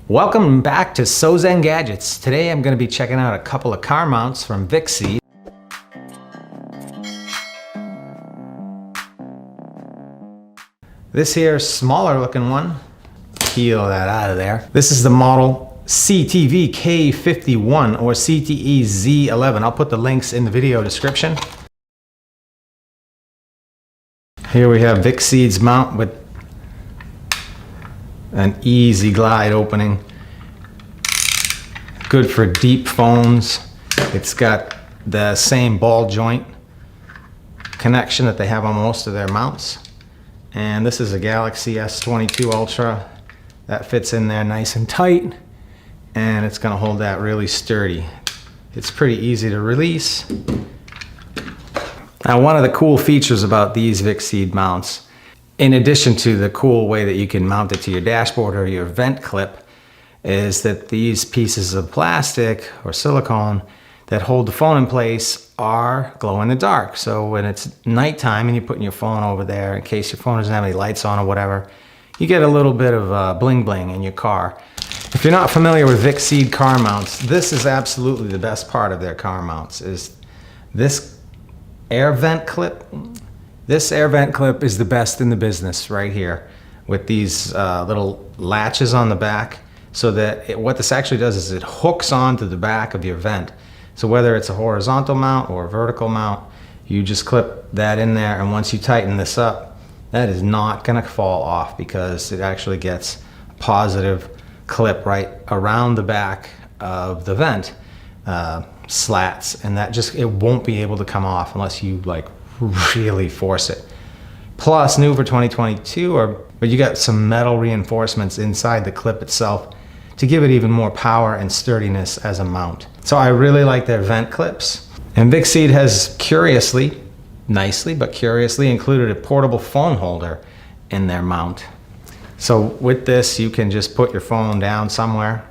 Welcome back to SoZen Gadgets. Today I'm going to be checking out a couple of car mounts from Vicseed. This here smaller looking one, peel that out of there. This is the model CTV K51 or CTE Z11. I'll put the links in the video description. Here we have Vicseed's mount with an easy glide opening. Good for deep phones. It's got the same ball joint connection that they have on most of their mounts. And this is a Galaxy S22 Ultra that fits in there nice and tight, and it's going to hold that really sturdy. It's pretty easy to release. Now, one of the cool features about these Vicseed mounts, in addition to the cool way that you can mount it to your dashboard or your vent clip, is that these pieces of plastic or silicone that hold the phone in place are glow in the dark. So when it's nighttime and you're putting your phone over there, in case your phone doesn't have any lights on or whatever, you get a little bit of bling bling in your car. If you're not familiar with Vicseed car mounts, this is absolutely the best part of their car mounts, is this air vent clip. This air vent clip is the best in the business right here, with these little latches on the back, so that what this actually does is it hooks onto the back of your vent. So whether it's a horizontal mount or a vertical mount, you just clip that in there, and once you tighten this up, that is not gonna fall off because it actually gets a positive clip right around the back of the vent slats, and that just, it won't be able to come off unless you like really force it. Plus, new for 2022, but you got some metal reinforcements inside the clip itself to give it even more power and sturdiness as a mount. So I really like their vent clips. And Vicseed has curiously, nicely but curiously, included a portable phone holder in their mount. So with this, you can just put your phone down somewhere.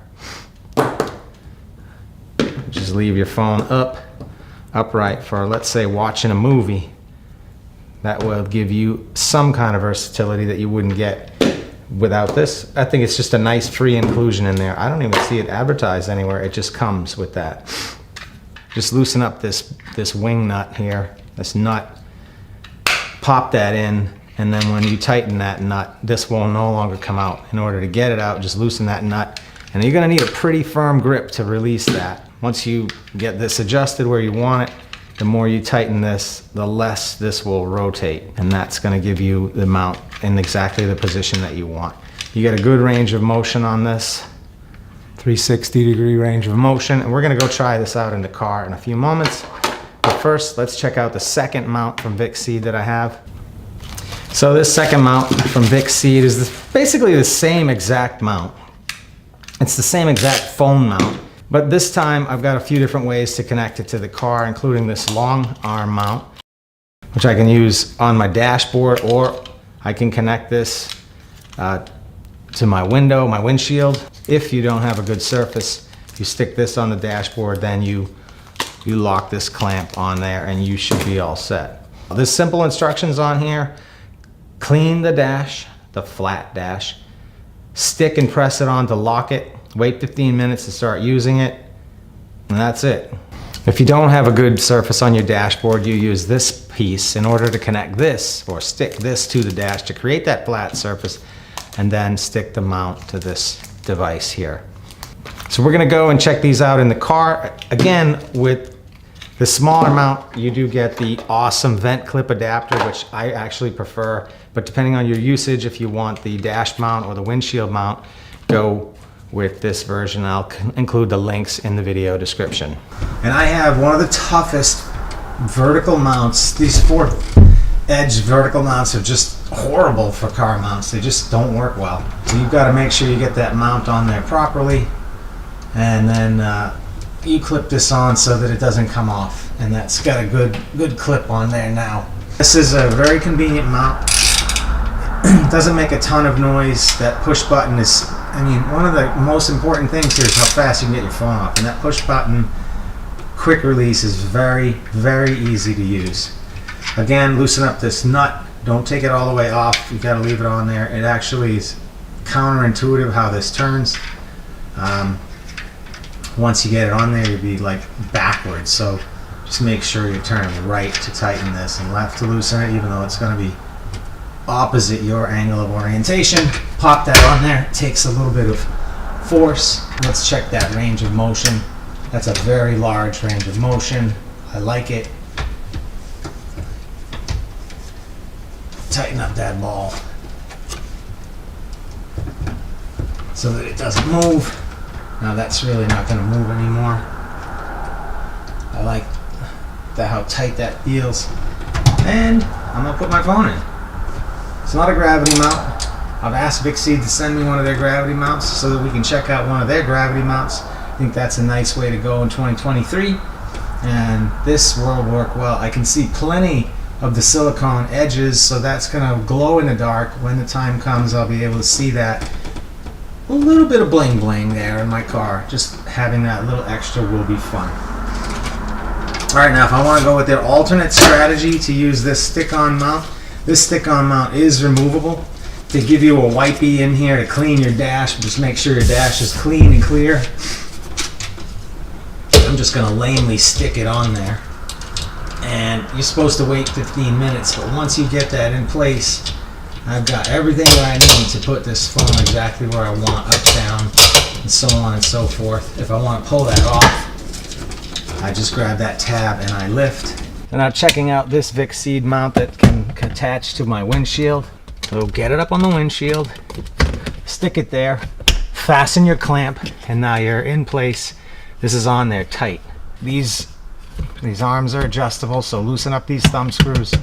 Just leave your phone upright for, let's say, watching a movie. That will give you some kind of versatility that you wouldn't get without this. I think it's just a nice free inclusion in there. I don't even see it advertised anywhere. It just comes with that. Just loosen up this wing nut here, this nut, pop that in, and then when you tighten that nut, this will no longer come out. In order to get it out, just loosen that nut, and you're gonna need a pretty firm grip to release that. Once you get this adjusted where you want it, the more you tighten this, the less this will rotate, and that's gonna give you the mount in exactly the position that you want. You get a good range of motion on this, 360-degree range of motion, and we're gonna go try this out in the car in a few moments. But first, let's check out the second mount from Vicseed that I have. So this second mount from Vicseed is basically the same exact mount. It's the same exact phone mount. But this time I've got a few different ways to connect it to the car, including this long arm mount, which I can use on my dashboard, or I can connect this to my window, my windshield. If you don't have a good surface, you stick this on the dashboard, then you lock this clamp on there and you should be all set. There's simple instructions on here. Clean the dash, the flat dash, stick and press it on to lock it. Wait 15 minutes to start using it, and that's it. If you don't have a good surface on your dashboard, you use this piece in order to connect this, or stick this to the dash to create that flat surface, and then stick the mount to this device here. So we're gonna go and check these out in the car. Again, with the smaller mount, you do get the awesome vent clip adapter, which I actually prefer, but depending on your usage, if you want the dash mount or the windshield mount, go with this version. I'll include the links in the video description. And I have one of the toughest vertical mounts. These 4-edge vertical mounts are just horrible for car mounts. They just don't work well. So you've got to make sure you get that mount on there properly, and then you clip this on so that it doesn't come off. And that's got a good clip on there now. This is a very convenient mount. It doesn't make a ton of noise. That push button is, I mean, one of the most important things here is how fast you can get your phone off. And that push button quick release is very, very easy to use. Again, loosen up this nut. Don't take it all the way off. You gotta leave it on there. It actually is counterintuitive how this turns. Once you get it on there, you'll be like backwards. So just make sure you're turning right to tighten this and left to loosen it, even though it's going to be opposite your angle of orientation. Pop that on there. It takes a little bit of force. Let's check that range of motion. That's a very large range of motion. I like it. Tighten up that ball so that it doesn't move. Now that's really not going to move anymore. I like how tight that feels. And I'm going to put my phone in. It's not a gravity mount. I've asked Vicseed to send me one of their gravity mounts so that we can check out one of their gravity mounts. I think that's a nice way to go in 2023. And this will work well. I can see plenty of the silicone edges, so that's going to glow in the dark. When the time comes, I'll be able to see that. A little bit of bling bling there in my car. Just having that little extra will be fun. Alright, now if I want to go with their alternate strategy to use this stick-on mount, this stick-on mount is removable. To give you a wipey in here to clean your dash, just make sure your dash is clean and clear. I'm just going to lamely stick it on there. And you're supposed to wait 15 minutes, but once you get that in place, I've got everything that I need to put this phone exactly where I want, up, down, and so on and so forth. If I want to pull that off, I just grab that tab and I lift. And I'm checking out this Vicseed mount that can attach to my windshield. So get it up on the windshield, stick it there, fasten your clamp, and now you're in place. This is on there tight. These arms are adjustable, so loosen up these thumb screws.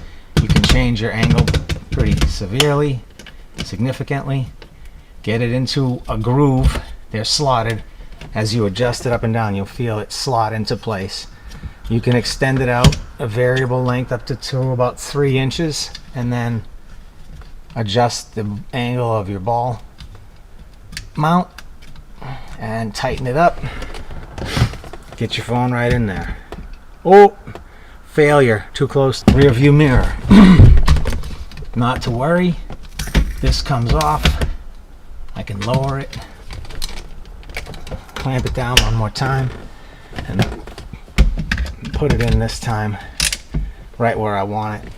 You can change your angle pretty severely, significantly. Get it into a groove. They're slotted. As you adjust it up and down, you'll feel it slot into place. You can extend it out a variable length up to about 3 inches, and then adjust the angle of your ball mount and tighten it up. Get your phone right in there. Oh, failure, too close. Rear view mirror. Not to worry, this comes off. I can lower it, clamp it down one more time, and put it in this time right where I want it.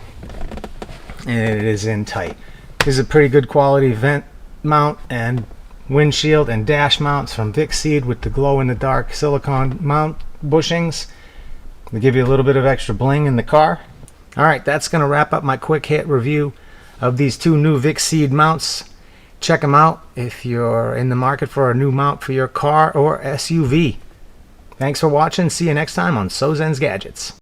And it is in tight. This is a pretty good quality vent mount and windshield and dash mounts from Vicseed with the glow-in-the-dark silicone mount bushings. They give you a little bit of extra bling in the car. Alright, that's going to wrap up my quick hit review of these 2 new Vicseed mounts. Check them out if you're in the market for a new mount for your car or SUV. Thanks for watching. See you next time on SoZen's Gadgets.